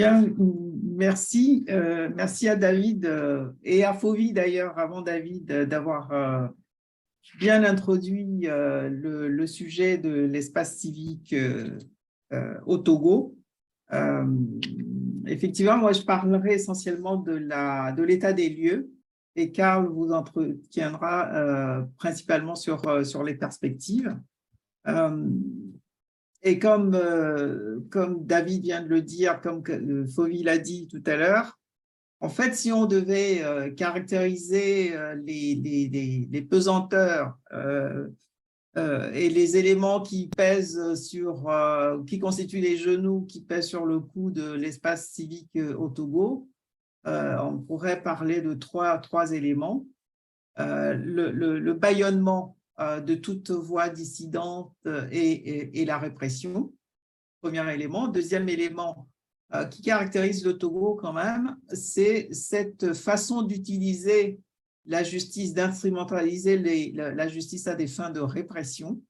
Bien, merci. Merci à David et à Fauvi d'ailleurs, avant David, d'avoir bien introduit le sujet de l'espace civique au Togo. Effectivement, moi, je parlerai essentiellement de l'état des lieux et Karl vous entretiendra principalement sur les perspectives. Et comme David vient de le dire, comme Fauvi l'a dit tout à l'heure, en fait, si on devait caractériser les pesanteurs et les éléments qui pèsent qui constituent les genoux qui pèsent sur le cou de l'espace civique au Togo, on pourrait parler de trois éléments. Le bâillonnement de toute voix dissidente et la répression, premier élément. Deuxième élément qui caractérise le Togo quand même, c'est cette façon d'utiliser la justice, d'instrumentaliser la justice à des fins de répression,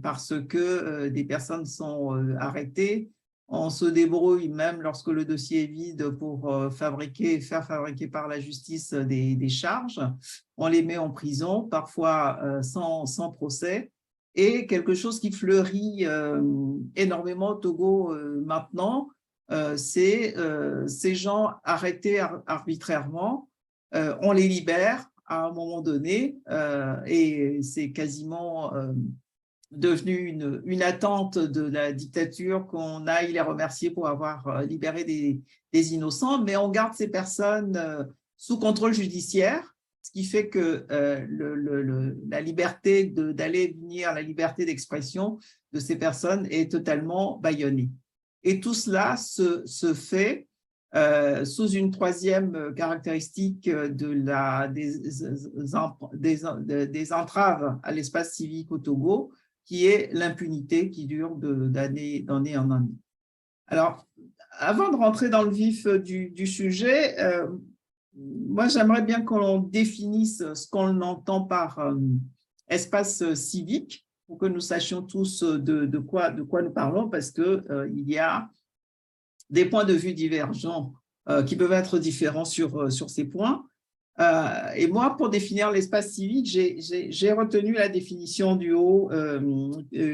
parce que des personnes sont arrêtées. On se débrouille même lorsque le dossier est vide pour faire fabriquer par la justice des charges. On les met en prison, parfois sans procès. Et quelque chose qui fleurit énormément au Togo maintenant, c'est ces gens arrêtés arbitrairement, on les libère à un moment donné et c'est quasiment devenu une attente de la dictature qu'on aille les remercier pour avoir libéré des innocents, mais on garde ces personnes sous contrôle judiciaire, ce qui fait que la liberté d'aller et venir, la liberté d'expression de ces personnes est totalement bâillonnée. Et tout cela se fait sous une troisième caractéristique des entraves à l'espace civique au Togo, qui est l'impunité qui dure d'année en année. Alors, avant de rentrer dans le vif du sujet, moi, j'aimerais bien qu'on définisse ce qu'on entend par espace civique, pour que nous sachions tous de quoi nous parlons, parce qu'il y a des points de vue divergents qui peuvent être différents sur ces points. Et moi, pour définir l'espace civique, j'ai retenu la définition du Haut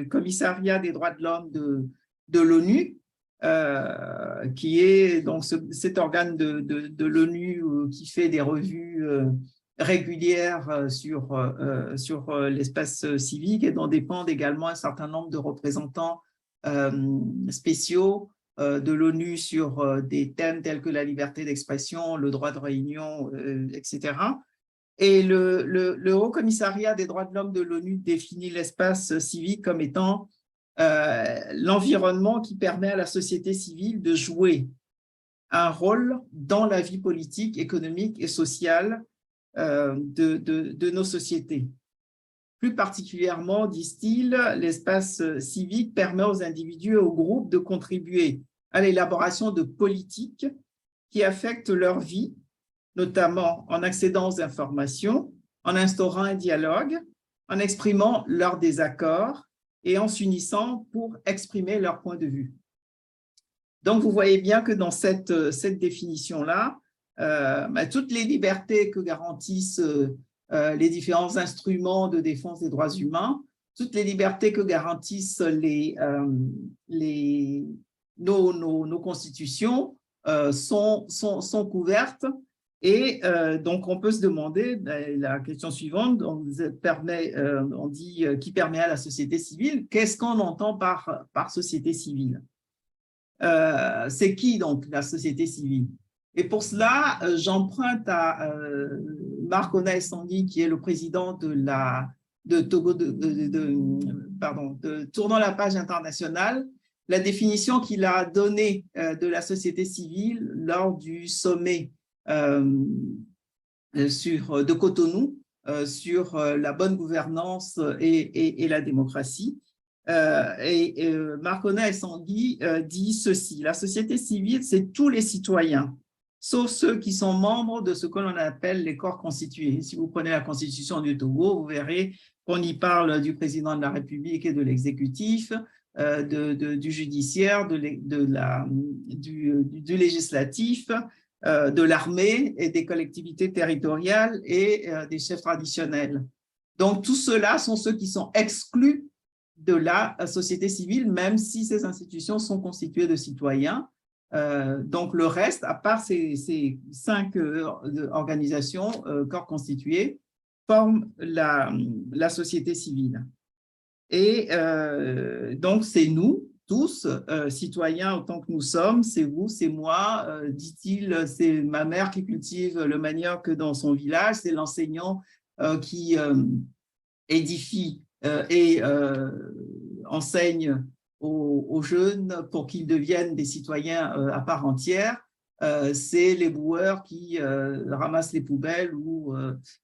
Commissariat des droits de l'homme de l'ONU, qui est donc cet organe de l'ONU qui fait des revues régulières sur l'espace civique et dont dépendent également un certain nombre de représentants spéciaux de l'ONU sur des thèmes tels que la liberté d'expression, le droit de réunion, etc. Et le Haut Commissariat des droits de l'homme de l'ONU définit l'espace civique comme étant l'environnement qui permet à la société civile de jouer un rôle dans la vie politique, économique et sociale de nos sociétés. Plus particulièrement, disent-ils, l'espace civique permet aux individus et aux groupes de contribuer à l'élaboration de politiques qui affectent leur vie, notamment en accédant aux informations, en instaurant un dialogue, en exprimant leurs désaccords et en s'unissant pour exprimer leur point de vue. Donc, vous voyez bien que dans cette définition-là, toutes les libertés que garantissent les différents instruments de défense des droits humains, toutes les libertés que garantissent nos constitutions sont couvertes. Et donc, on peut se demander, la question suivante, on dit qui permet à la société civile, qu'est-ce qu'on entend par société civile? C'est qui donc la société civile? Et pour cela, j'emprunte à Marc Onay-Sangui, qui est le président de Tournant la page internationale, la définition qu'il a donnée de la société civile lors du sommet de Cotonou sur la bonne gouvernance et la démocratie. Marc Onay-Sangui dit ceci: la société civile, c'est tous les citoyens, sauf ceux qui sont membres de ce que l'on appelle les corps constitués. Si vous prenez la Constitution du Togo, vous verrez qu'on y parle du président de la République et de l'exécutif, du judiciaire, du législatif, de l'armée et des collectivités territoriales et des chefs traditionnels. Donc, tout cela sont ceux qui sont exclus de la société civile, même si ces institutions sont constituées de citoyens. Donc, le reste, à part ces 5 organisations, corps constitués, forment la société civile. Et donc, c'est nous, tous, citoyens autant que nous sommes, c'est vous, c'est moi, dit-il, c'est ma mère qui cultive le manioc dans son village, c'est l'enseignant qui édifie et enseigne aux jeunes pour qu'ils deviennent des citoyens à part entière. C'est les boueurs qui ramassent les poubelles ou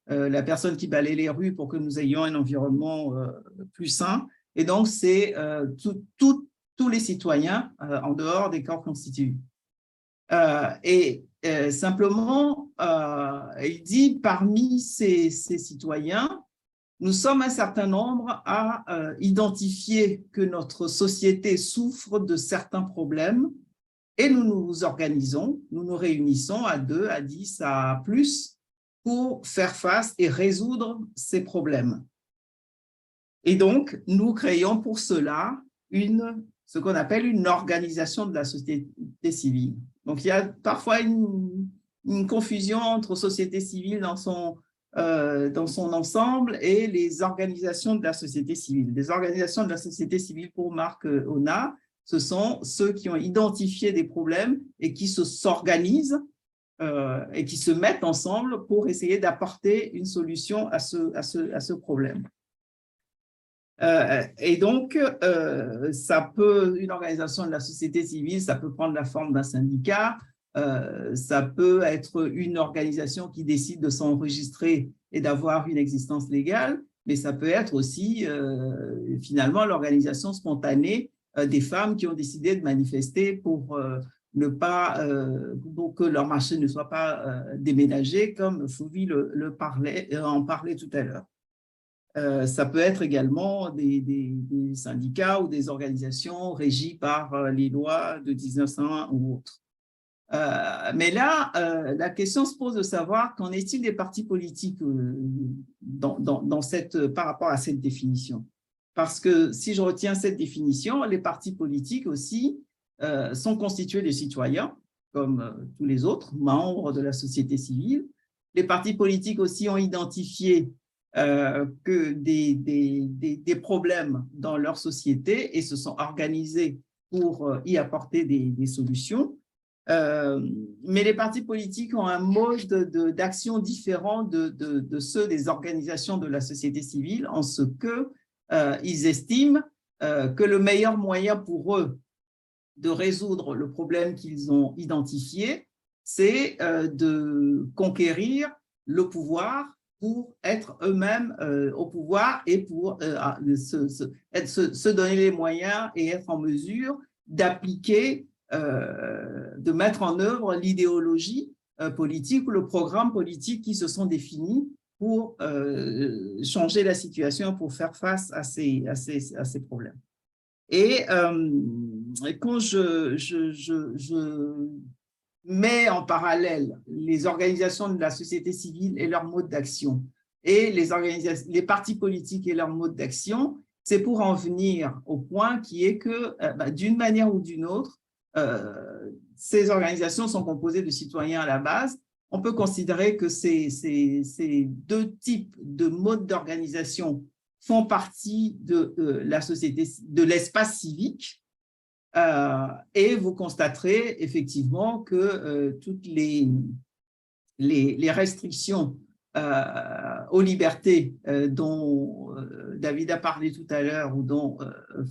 la personne qui balaye les rues pour que nous ayons un environnement plus sain. Et donc, c'est tous les citoyens en dehors des corps constitués. Simplement, il dit, parmi ces citoyens, nous sommes un certain nombre à identifier que notre société souffre de certains problèmes et nous nous organisons, nous nous réunissons à 2, à 10, à plus pour faire face et résoudre ces problèmes. Et donc, nous créons pour cela ce qu'on appelle une organisation de la société civile. Donc, il y a parfois une confusion entre société civile dans son ensemble et les organisations de la société civile. Les organisations de la société civile pour Marc Ona, ce sont ceux qui ont identifié des problèmes et qui s'organisent et qui se mettent ensemble pour essayer d'apporter une solution à ce problème. Et donc, une organisation de la société civile, ça peut prendre la forme d'un syndicat, ça peut être une organisation qui décide de s'enregistrer et d'avoir une existence légale, mais ça peut être aussi finalement l'organisation spontanée des femmes qui ont décidé de manifester pour pour que leur marché ne soit pas déménagé, comme Fauvi en parlait tout à l'heure. Ça peut être également des syndicats ou des organisations régies par les lois de 1901 ou autres. Mais là, la question se pose de savoir qu'en est-il des partis politiques par rapport à cette définition? Parce que si je retiens cette définition, les partis politiques aussi sont constitués de citoyens, comme tous les autres membres de la société civile. Les partis politiques aussi ont identifié que des problèmes dans leur société et se sont organisés pour y apporter des solutions. Mais les partis politiques ont un mode d'action différent de ceux des organisations de la société civile en ce qu'ils estiment que le meilleur moyen pour eux de résoudre le problème qu'ils ont identifié, c'est de conquérir le pouvoir pour être eux-mêmes au pouvoir et pour se donner les moyens et être en mesure d'appliquer, de mettre en œuvre l'idéologie politique ou le programme politique qui se sont définis pour changer la situation, pour faire face à ces problèmes. Et quand je mets en parallèle les organisations de la société civile et leur mode d'action et les partis politiques et leur mode d'action, c'est pour en venir au point qui est que, d'une manière ou d'une autre, ces organisations sont composées de citoyens à la base. On peut considérer que ces 2 types de modes d'organisation font partie de la société, de l'espace civique. Et vous constaterez effectivement que toutes les restrictions aux libertés dont David a parlé tout à l'heure ou dont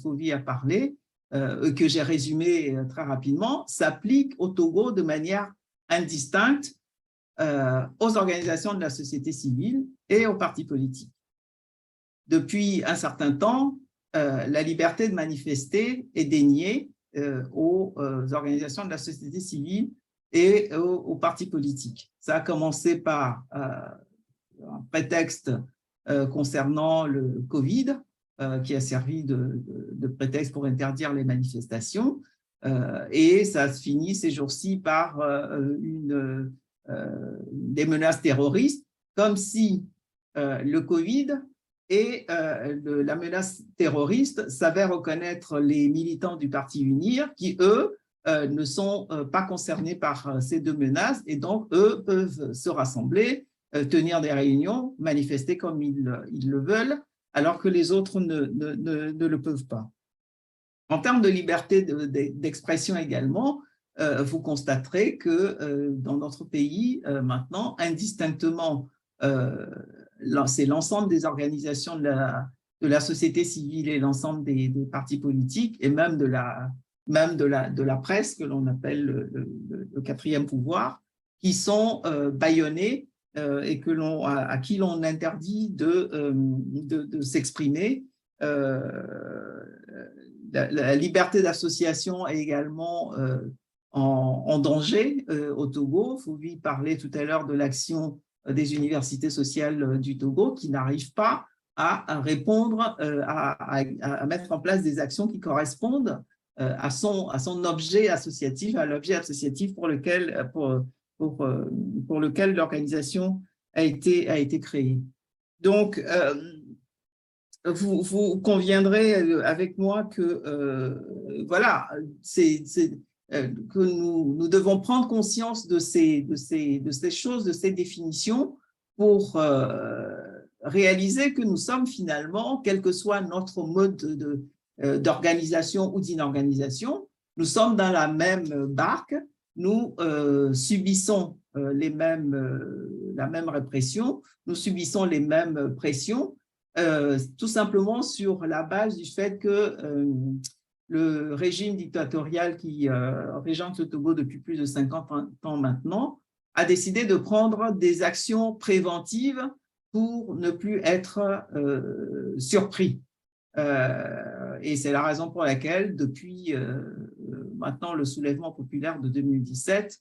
Fauvi a parlé, que j'ai résumé très rapidement, s'appliquent au Togo de manière indistincte aux organisations de la société civile et aux partis politiques. Depuis un certain temps, la liberté de manifester est déniée aux organisations de la société civile et aux partis politiques. Ça a commencé par un prétexte concernant le Covid, qui a servi de prétexte pour interdire les manifestations. Et ça se finit ces jours-ci par des menaces terroristes, comme si le Covid et la menace terroriste savaient reconnaître les militants du Parti UNIR qui, eux, ne sont pas concernés par ces deux menaces et donc, eux, peuvent se rassembler, tenir des réunions, manifester comme ils le veulent, alors que les autres ne le peuvent pas. En termes de liberté d'expression également, vous constaterez que dans notre pays, maintenant, indistinctement, c'est l'ensemble des organisations de la société civile et l'ensemble des partis politiques et même de la presse, que l'on appelle le quatrième pouvoir, qui sont bâillonnés et à qui l'on interdit de s'exprimer. La liberté d'association est également en danger au Togo. Fouvi parlait tout à l'heure de l'action des universités sociales du Togo qui n'arrivent pas à répondre, à mettre en place des actions qui correspondent à son objet associatif, à l'objet associatif pour lequel l'organisation a été créée. Donc, vous conviendrez avec moi que voilà, que nous devons prendre conscience de ces choses, de ces définitions pour réaliser que nous sommes finalement, quel que soit notre mode d'organisation ou d'inorganisation, nous sommes dans la même barque, nous subissons la même répression, nous subissons les mêmes pressions, tout simplement sur la base du fait que le régime dictatorial qui régente le Togo depuis plus de 50 ans maintenant a décidé de prendre des actions préventives pour ne plus être surpris. Et c'est la raison pour laquelle, depuis maintenant le soulèvement populaire de 2017,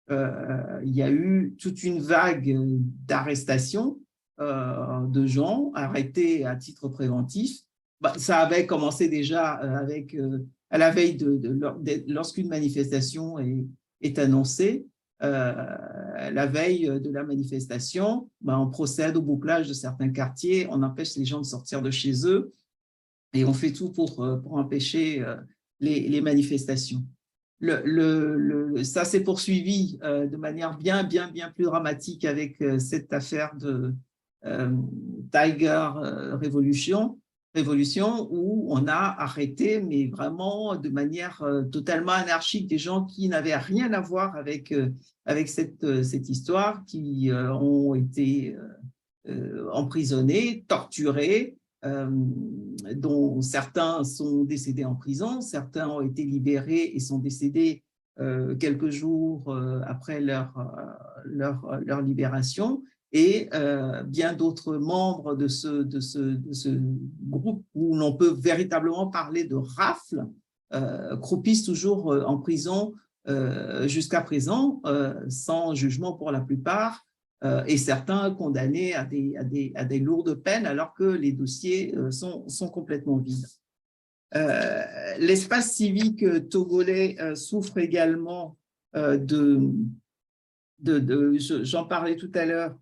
il y a eu toute une vague d'arrestations de gens arrêtés à titre préventif. Ça avait commencé déjà à la veille lorsqu'une manifestation est annoncée. La veille de la manifestation, on procède au bouclage de certains quartiers, on empêche les gens de sortir de chez eux et on fait tout pour empêcher les manifestations. Ça s'est poursuivi de manière bien plus dramatique avec cette affaire de Tiger Révolution, où on a arrêté, mais vraiment de manière totalement anarchique, des gens qui n'avaient rien à voir avec cette histoire, qui ont été emprisonnés, torturés, dont certains sont décédés en prison, certains ont été libérés et sont décédés quelques jours après leur libération, et bien d'autres membres de ce groupe où l'on peut véritablement parler de rafle croupissent toujours en prison jusqu'à présent, sans jugement pour la plupart, et certains condamnés à des lourdes peines alors que les dossiers sont complètement vides. L'espace civique togolais souffre également j'en parlais tout à l'heure,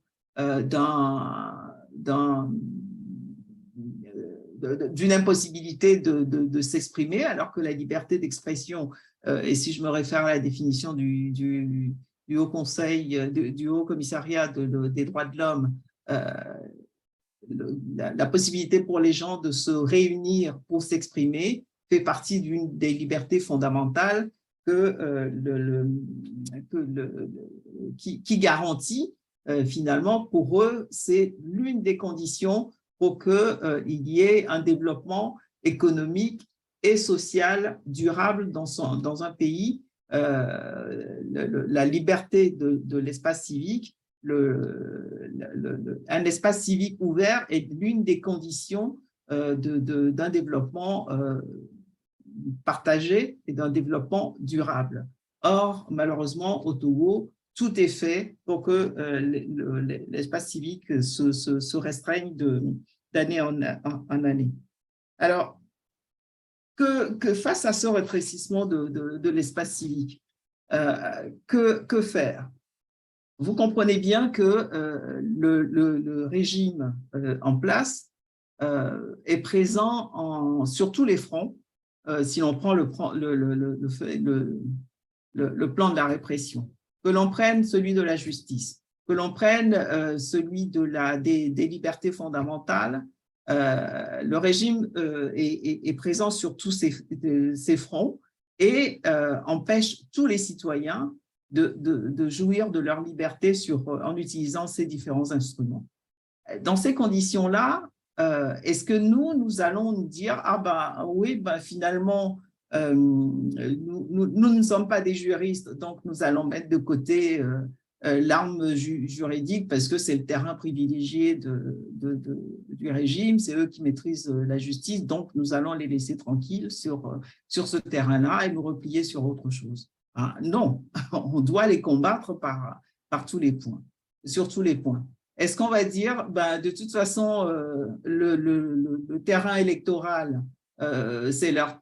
d'une impossibilité de s'exprimer, alors que la liberté d'expression, et si je me réfère à la définition du Haut Conseil, du Haut Commissariat des droits de l'homme, la possibilité pour les gens de se réunir pour s'exprimer fait partie d'une des libertés fondamentales qui garantit finalement pour eux, c'est l'une des conditions pour qu'il y ait un développement économique et social durable dans un pays. La liberté de l'espace civique, un espace civique ouvert est l'une des conditions d'un développement partagé et d'un développement durable. Or, malheureusement, au Togo, tout est fait pour que l'espace civique se restreigne d'année en année. Alors, face à ce rétrécissement de l'espace civique, que faire? Vous comprenez bien que le régime en place est présent sur tous les fronts, si l'on prend le plan de la répression, que l'on prenne celui de la justice, que l'on prenne celui des libertés fondamentales. Le régime est présent sur tous ces fronts et empêche tous les citoyens de jouir de leur liberté en utilisant ces différents instruments. Dans ces conditions-là, est-ce que nous allons nous dire « Ah ben oui, ben finalement, nous ne sommes pas des juristes, donc nous allons mettre de côté l'arme juridique parce que c'est le terrain privilégié du régime, c'est eux qui maîtrisent la justice, donc nous allons les laisser tranquilles sur ce terrain-là et nous replier sur autre chose. » Non, on doit les combattre par tous les points, sur tous les points. Est-ce qu'on va dire, ben, de toute façon, le terrain électoral, c'est leur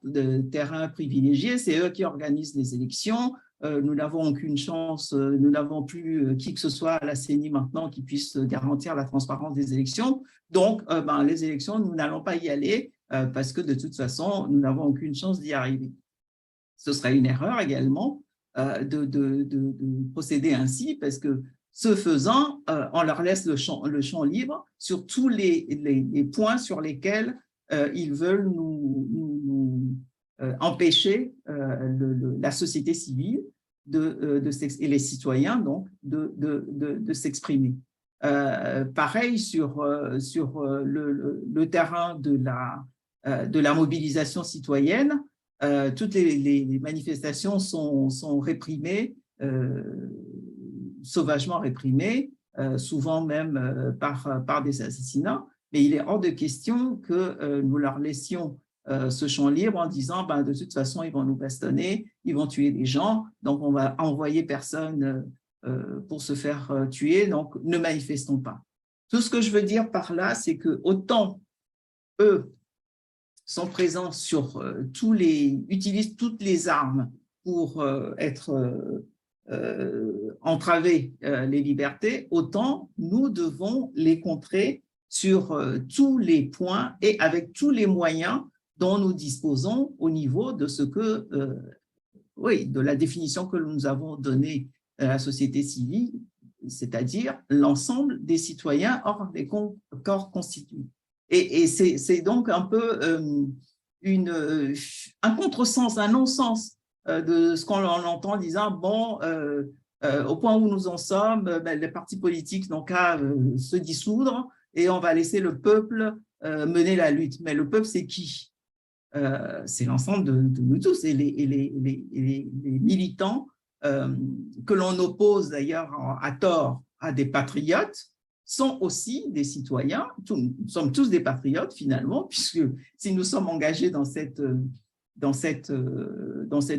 terrain privilégié, c'est eux qui organisent les élections, nous n'avons aucune chance, nous n'avons plus qui que ce soit à la CENI maintenant qui puisse garantir la transparence des élections, donc ben, les élections, nous n'allons pas y aller parce que de toute façon, nous n'avons aucune chance d'y arriver. Ce serait une erreur également de procéder ainsi parce que ce faisant, on leur laisse le champ libre sur tous les points sur lesquels ils veulent nous empêcher la société civile et les citoyens donc, de s'exprimer. Pareil sur le terrain de la mobilisation citoyenne, toutes les manifestations sont réprimées, sauvagement réprimées, souvent même par des assassinats, mais il est hors de question que nous leur laissions ce champ libre en disant ben, de toute façon ils vont nous bastonner, ils vont tuer des gens, donc on va envoyer personne pour se faire tuer, donc ne manifestons pas. Tout ce que je veux dire par là, c'est que autant eux sont présents utilisent toutes les armes pour entraver les libertés, autant nous devons les contrer sur tous les points et avec tous les moyens dont nous disposons au niveau de de la définition que nous avons donnée à la société civile, c'est-à-dire l'ensemble des citoyens hors des corps constitués. Et c'est donc un peu un contresens, un non-sens de ce qu'on entend en disant, bon, au point où nous en sommes, ben, les partis politiques n'ont qu'à se dissoudre et on va laisser le peuple mener la lutte. Mais le peuple, c'est qui? C'est l'ensemble de nous tous et les militants que l'on oppose d'ailleurs à tort à des patriotes sont aussi des citoyens. Nous sommes tous des patriotes finalement, puisque si nous sommes engagés dans cette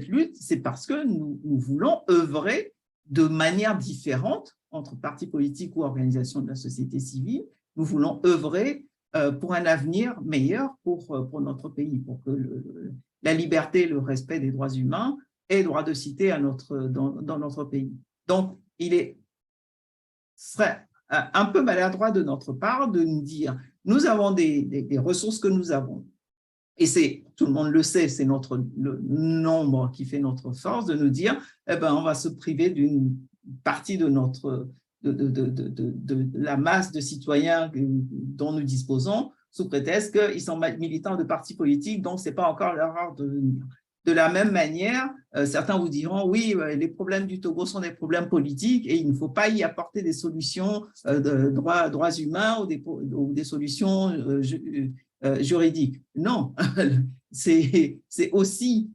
lutte, c'est parce que nous voulons œuvrer de manière différente entre partis politiques ou organisations de la société civile. Nous voulons œuvrer pour un avenir meilleur pour notre pays, pour que la liberté, le respect des droits humains et droit de cité dans notre pays. Donc, serait un peu maladroit de notre part de nous dire nous avons des ressources que nous avons. Et tout le monde le sait, c'est le nombre qui fait notre force de nous dire eh ben, on va se priver d'une partie de la masse de citoyens dont nous disposons sous prétexte qu'ils sont militants de partis politiques, donc ce n'est pas encore leur heure de venir. De la même manière, certains vous diront, oui, les problèmes du Togo sont des problèmes politiques et il ne faut pas y apporter des solutions de droits humains ou des solutions juridiques. Non, c'est aussi,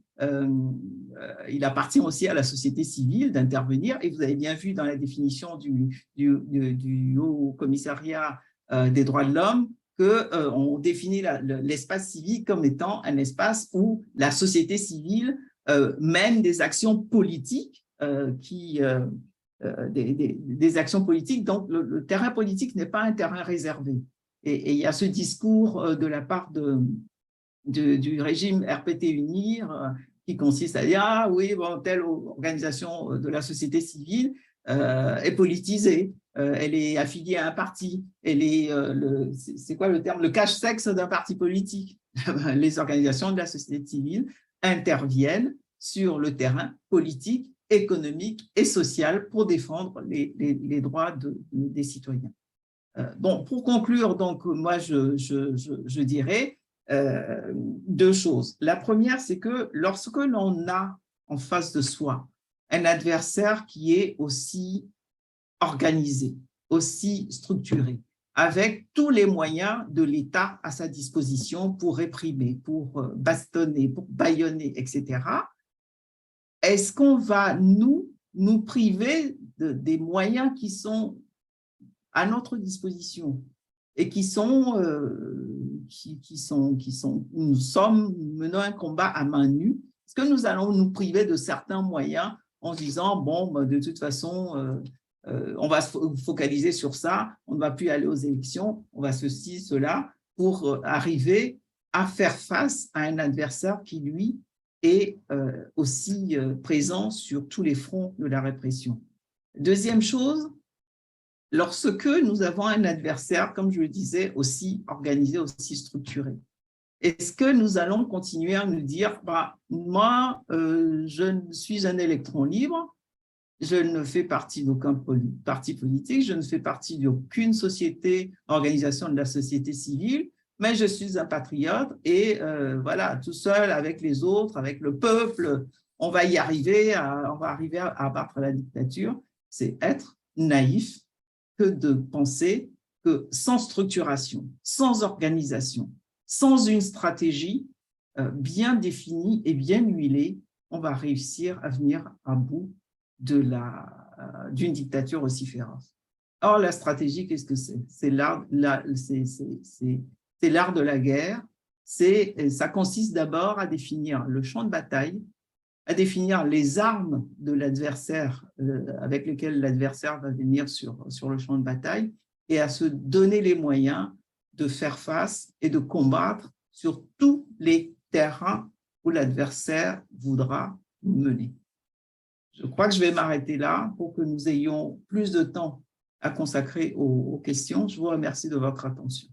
il appartient aussi à la société civile d'intervenir et vous avez bien vu dans la définition du Haut Commissariat des droits de l'homme qu'on définit l'espace civique comme étant un espace où la société civile mène des actions politiques, des actions politiques, donc le terrain politique n'est pas un terrain réservé. Et il y a ce discours de la part du régime RPT-UNIR, qui consiste à dire « Ah oui, bon, telle organisation de la société civile est politisée, elle est affiliée à un parti, elle est, c'est quoi le terme, le cache-sexe d'un parti politique ». Les organisations de la société civile interviennent sur le terrain politique, économique et social pour défendre les droits des citoyens. Bon, pour conclure, donc, moi, je dirais deux choses. La première, c'est que lorsque l'on a en face de soi un adversaire qui est aussi organisé, aussi structuré, avec tous les moyens de l'État à sa disposition pour réprimer, pour bastonner, pour bâillonner, etc., est-ce qu'on va nous priver des moyens qui sont à notre disposition et nous sommes menant un combat à main nue? Est-ce que nous allons nous priver de certains moyens en se disant, bon, de toute façon, on va se focaliser sur ça, on ne va plus aller aux élections, on va ceci, cela, pour arriver à faire face à un adversaire qui, lui, est aussi présent sur tous les fronts de la répression. Deuxième chose, lorsque nous avons un adversaire, comme je le disais, aussi organisé, aussi structuré, est-ce que nous allons continuer à nous dire, bah, moi, je suis un électron libre, je ne fais partie d'aucun parti politique, je ne fais partie d'aucune société, organisation de la société civile, mais je suis un patriote et voilà, tout seul avec les autres, avec le peuple, on va y arriver, on va arriver à abattre la dictature. C'est être naïf que de penser que sans structuration, sans organisation, sans une stratégie bien définie et bien huilée, on va réussir à venir à bout d'une dictature aussi féroce. Or, la stratégie, qu'est-ce que c'est? C'est l'art de la guerre. Ça consiste d'abord à définir le champ de bataille, à définir les armes de l'adversaire avec lesquelles l'adversaire va venir sur le champ de bataille et à se donner les moyens de faire face et de combattre sur tous les terrains où l'adversaire voudra mener. Je crois que je vais m'arrêter là pour que nous ayons plus de temps à consacrer aux questions. Je vous remercie de votre attention.